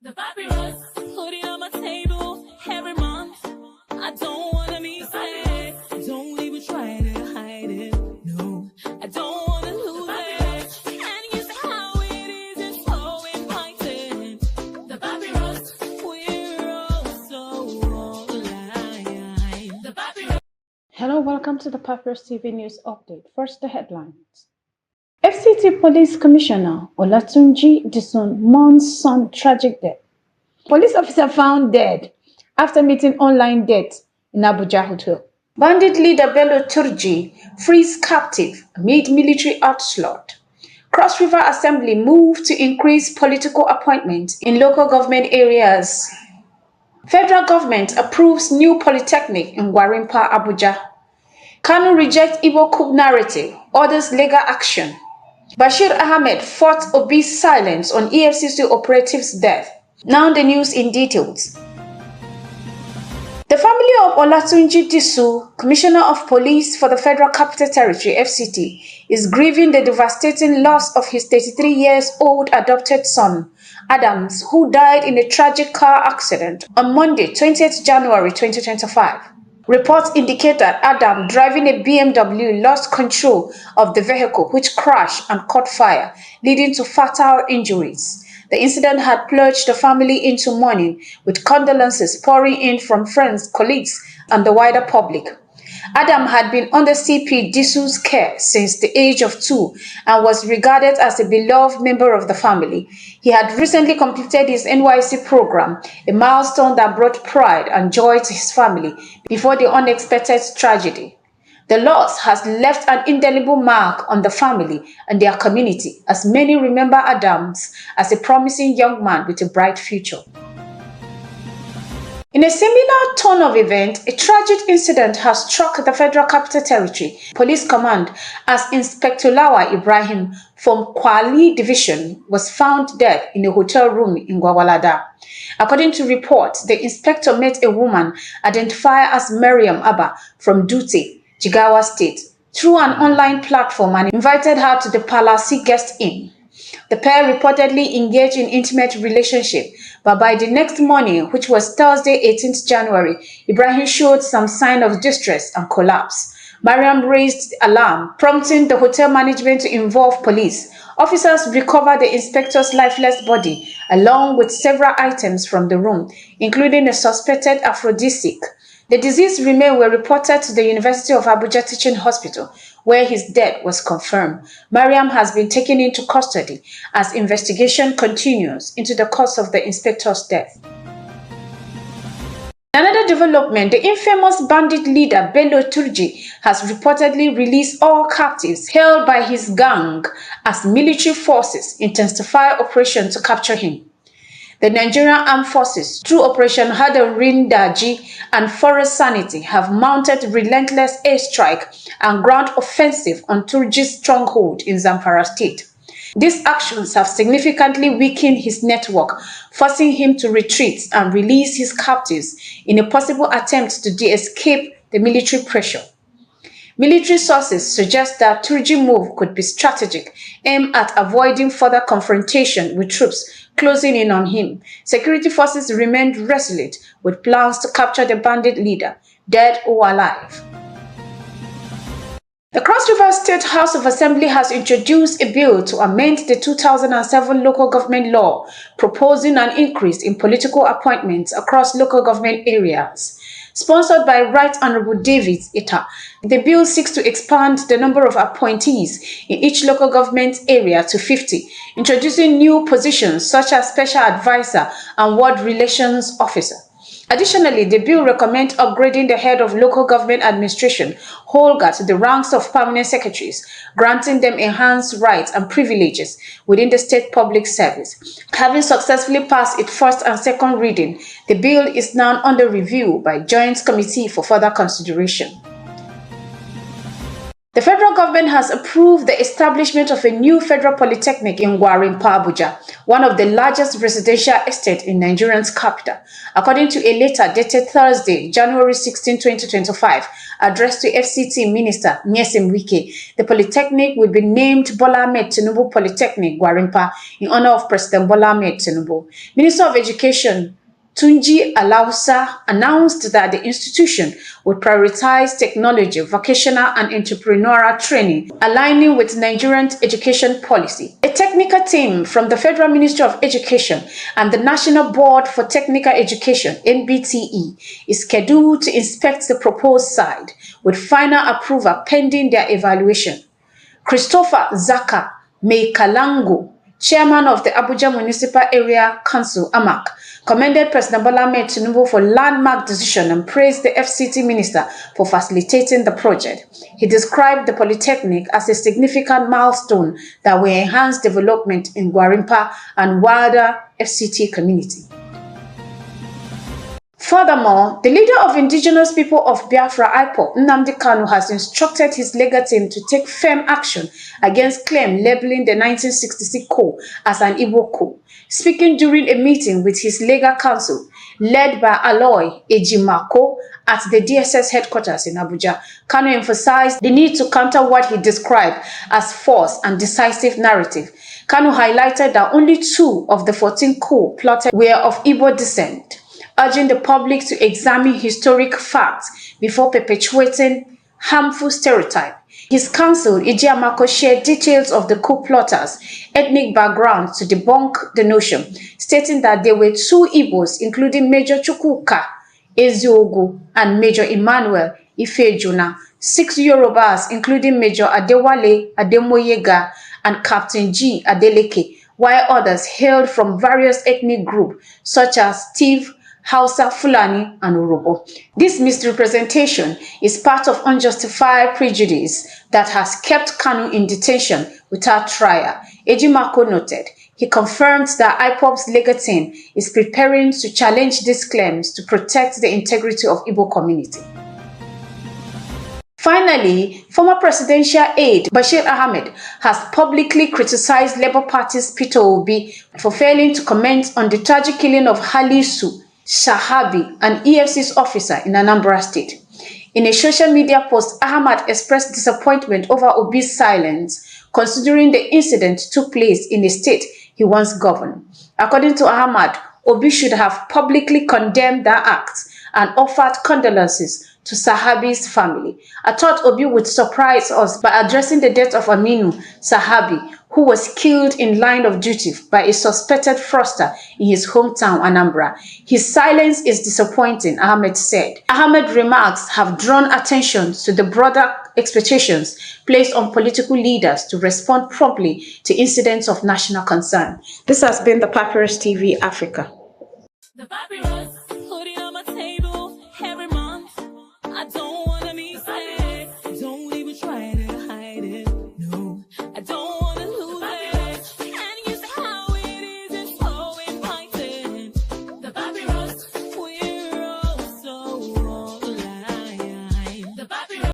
The papyrus, put it on my table every month. I don't wanna be sad. Don't even try to hide it. No, I don't wanna lose it. And you see how it is, it's so inviting. The papyrus, we're all so alive. The papyrus. Hello, welcome to the Papyrus TV News Update. First, the headlines. FCT Police Commissioner Olatunji Disu mourns son tragic death. Police officer found dead after meeting online death in Abuja hotel. Bandit leader Olatunji frees captive amid military onslaught. Cross River Assembly moved to increase political appointments in local government areas. Federal government approves new polytechnic in Gwarimpa, Abuja. Kanu rejects Igbo coup narrative, orders legal action. Bashir Ahmed fought Obi's silence on EFCC operative's death. Now the news in details. The family of Olatunji Disu, Commissioner of Police for the Federal Capital Territory (FCT), is grieving the devastating loss of his 33-year-old adopted son, Adams, who died in a tragic car accident on Monday, 20th January 2025. Reports indicate that Adam, driving a BMW, lost control of the vehicle, which crashed and caught fire, leading to fatal injuries. The incident had plunged the family into mourning, with condolences pouring in from friends, colleagues, and the wider public. Adam had been under CP Disu's care since the age of 2 and was regarded as a beloved member of the family. He had recently completed his NYC program, a milestone that brought pride and joy to his family before the unexpected tragedy. The loss has left an indelible mark on the family and their community, as many remember Adams as a promising young man with a bright future. In a similar turn of event, a tragic incident has struck the Federal Capital Territory Police Command as Inspector Lawa Ibrahim from Kwali Division was found dead in a hotel room in Gwagwalada. According to reports, the inspector met a woman identified as Mariam Abba from Dutse, Jigawa State, through an online platform and invited her to the Palasi Guest Inn. The pair reportedly engaged in intimate relationship, but by the next morning, which was Thursday, 18th January, Ibrahim showed some sign of distress and collapse. Mariam raised alarm, prompting the hotel management to involve police. Officers recovered the inspector's lifeless body, along with several items from the room, including a suspected aphrodisiac. The deceased remains were reported to the University of Abuja Teaching Hospital, where his death was confirmed. Mariam has been taken into custody as investigation continues into the cause of the inspector's death. Another development, the infamous bandit leader Olatunji has reportedly released all captives held by his gang as military forces intensify operation to capture him. The Nigerian Armed Forces, through Operation Hadarindaji and Forest Sanity, have mounted relentless airstrike and ground offensive on Turji's stronghold in Zamfara State. These actions have significantly weakened his network, forcing him to retreat and release his captives in a possible attempt to de-escape the military pressure. Military sources suggest that Turji's move could be strategic, aimed at avoiding further confrontation with troops closing in on him. Security forces remained resolute with plans to capture the bandit leader, dead or alive. The Cross River State House of Assembly has introduced a bill to amend the 2007 local government law, proposing an increase in political appointments across local government areas. Sponsored by Right Honorable David Ita, the bill seeks to expand the number of appointees in each local government area to 50, introducing new positions such as Special Advisor and Ward Relations Officer. Additionally, the bill recommends upgrading the head of local government administration, Holga, to the ranks of permanent secretaries, granting them enhanced rights and privileges within the state public service. Having successfully passed its first and second reading, the bill is now under review by Joint Committee for further consideration. The federal government has approved the establishment of a new federal polytechnic in Gwarinpa, Abuja, one of the largest residential estates in Nigeria's capital. According to a letter dated Thursday, January 16, 2025, addressed to FCT Minister Nyesim Wike, the polytechnic will be named Bola Ahmed Tinubu Polytechnic, Gwarinpa, in honor of President Bola Ahmed Tinubu. Minister of Education Olatunji announced that the institution would prioritize technology, vocational and entrepreneurial training, aligning with Nigerian education policy. A technical team from the Federal Ministry of Education and the National Board for Technical Education, (NBTE), is scheduled to inspect the proposed site, with final approval pending their evaluation. Christopher Zaka Meikalango, chairman of the Abuja Municipal Area Council, AMAC, commended President Bola Ahmed Tinubu for landmark decision and praised the FCT minister for facilitating the project. He described the polytechnic as a significant milestone that will enhance development in Gwarinpa and wider FCT community. Furthermore, the leader of indigenous people of Biafra, IPOB, Nnamdi Kanu, has instructed his legal team to take firm action against claim labeling the 1966 coup as an Igbo coup. Speaking during a meeting with his legal counsel, led by Aloy Ejimako at the DSS headquarters in Abuja, Kanu emphasized the need to counter what he described as false and decisive narrative. Kanu highlighted that only 2 of the 14 coups plotted were of Igbo descent, urging the public to examine historic facts before perpetuating harmful stereotypes. His counsel, Ejiamako, shared details of the coup plotters' ethnic background to debunk the notion, stating that there were 2 Igbos, including Major Chukwuka Eziogu and Major Emmanuel Ifejuna, 6 Yorubas, including Major Adewale Ademoyega and Captain G. Adeleke, while others hailed from various ethnic groups such as Steve, Hausa, Fulani, and Urobo. This misrepresentation is part of unjustified prejudice that has kept Kanu in detention without trial, Ejimako noted. He confirmed that IPOB's legal team is preparing to challenge these claims to protect the integrity of Igbo community. Finally, former presidential aide Bashir Ahmed has publicly criticized Labour Party's Peter Obi for failing to comment on the tragic killing of Halisu Shahabi, an EFC's officer in Anambra State. In a social media post, Ahmad expressed disappointment over Obi's silence, considering the incident took place in a state he once governed. According to Ahmad, Obi should have publicly condemned that act and offered condolences to Sahabi's family. I thought Obi would surprise us by addressing the death of Aminu Sahabi, who was killed in line of duty by a suspected fraudster in his hometown, Anambra. His silence is disappointing, Ahmed said. Ahmed's remarks have drawn attention to the broader expectations placed on political leaders to respond promptly to incidents of national concern. This has been the Papyrus TV Africa. The papyrus, put it on my table every month. I don't